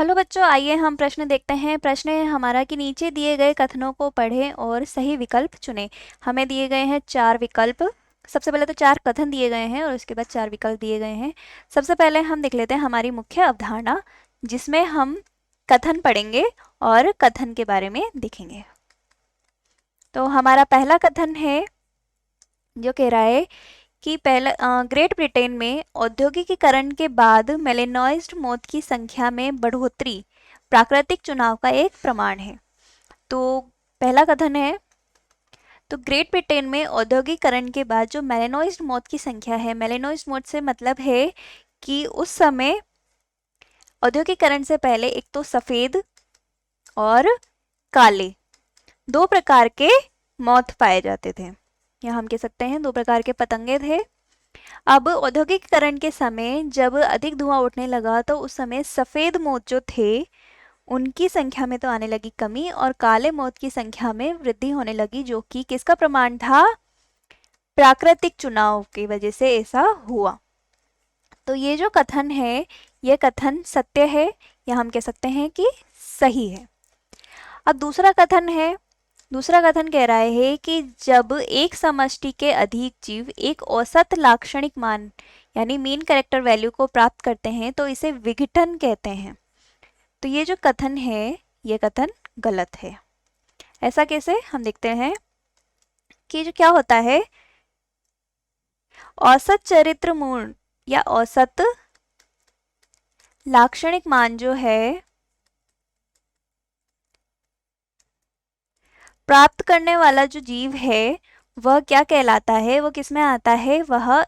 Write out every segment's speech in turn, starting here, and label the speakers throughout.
Speaker 1: Hello बच्चों, आइए हम प्रश्न देखते हैं। प्रश्न है हमारा कि नीचे दिए गए कथनों को पढ़ें और सही विकल्प चुनें। हमें दिए गए हैं 4 विकल्प। सबसे पहले तो 4 कथन दिए गए हैं और उसके बाद 4 विकल्प दिए गए हैं। सबसे पहले हम देख लेते हैं हमारी मुख्य अवधारणा, जिसमें हम कथन पढ़ेंगे और कथन के बारे में देखेंगे। तो हमारा पहला कथन है जो कह रहा है कि ग्रेट ब्रिटेन में औद्योगिकीकरण के बाद मेलेनॉइज्ड मौत की संख्या में बढ़ोतरी प्राकृतिक चुनाव का एक प्रमाण है। तो पहला कथन है, तो ग्रेट ब्रिटेन में औद्योगिकीकरण के बाद जो मेलेनॉइज्ड मौत की संख्या है, मेलेनॉइज्ड मौत से मतलब है कि उस समय औद्योगिकीकरण से पहले एक तो सफेद और काले 2 प्रकार के मौत पाए जाते थे, या हम कह सकते हैं 2 प्रकार के पतंगे थे। अब औद्योगिकीकरण के समय जब अधिक धुआं उठने लगा तो उस समय सफेद मौत जो थे उनकी संख्या में तो आने लगी कमी और काले मौत की संख्या में वृद्धि होने लगी, जो कि किसका प्रमाण था? प्राकृतिक चुनाव की वजह से ऐसा हुआ। तो ये जो कथन है ये कथन सत्य है, या हम कह सकते हैं कि सही है। अब दूसरा कथन कह रहा है कि जब एक समष्टि के अधिक जीव एक औसत लाक्षणिक मान यानी मीन कैरेक्टर वैल्यू को प्राप्त करते हैं तो इसे विघटन कहते हैं। तो ये जो कथन है ये कथन गलत है। ऐसा कैसे? हम देखते हैं कि जो क्या होता है, औसत चरित्र मूल या औसत लाक्षणिक मान जो है प्राप्त करने वाला जो जीव है वह क्या कहलाता है? वो किस में आता है? वह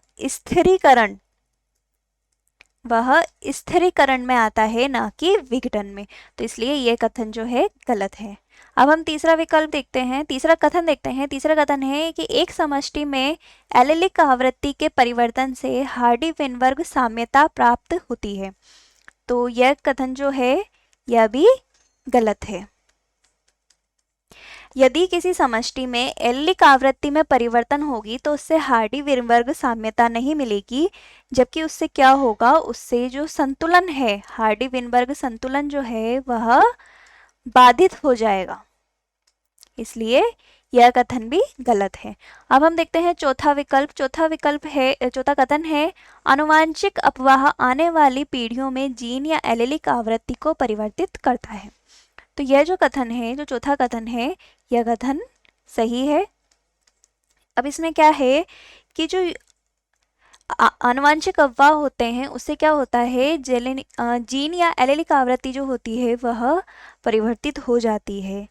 Speaker 1: स्थिरीकरण में आता है, ना कि विघटन में। तो इसलिए यह कथन जो है गलत है। अब हम तीसरा विकल्प देखते हैं, तीसरा कथन देखते हैं। तीसरा कथन है कि एक समष्टि में एलेलिक आवृत्ति के परिवर्तन से हार्डी-वेनबर्ग साम्यता प्राप्त होती है। तो यह कथन जो है यह भी गलत है। यदि किसी समष्टि में एलेलिक आवृत्ति में परिवर्तन होगी तो उससे हार्डी-वेनबर्ग साम्यता नहीं मिलेगी, जबकि उससे क्या होगा? उससे जो संतुलन है, हार्डी-वेनबर्ग संतुलन जो है वह बाधित हो जाएगा। इसलिए यह कथन भी गलत है। अब हम देखते हैं चौथा विकल्प। चौथा कथन है आनुवांशिक अपवाह आने वाली पीढ़ियों में जीन या एलेलिक आवृत्ति को परिवर्तित करता है। तो यह जो कथन है, जो चौथा कथन है, यह कथन सही है। अब इसमें क्या है कि जो आनुवांशिक अपवाह होते हैं उससे क्या होता है, जीन या एलेलिक आवृत्ति जो होती है वह परिवर्तित हो जाती है।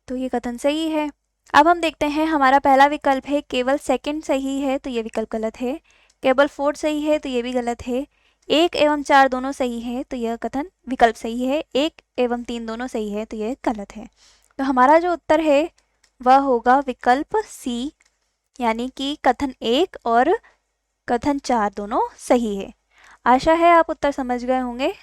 Speaker 1: तो ये कथन सही है। अब हम देखते हैं हमारा पहला विकल्प है केवल सेकंड सही है, तो ये विकल्प गलत है। केवल फोर्थ सही है, तो ये भी गलत है। 1 एवं 4 दोनों सही है, तो यह कथन विकल्प सही है। 1 एवं 3 दोनों सही है, तो यह गलत है। तो हमारा जो उत्तर है वह होगा विकल्प सी, यानी कि कथन 1 और कथन 4 दोनों सही है। आशा है आप उत्तर समझ गए होंगे।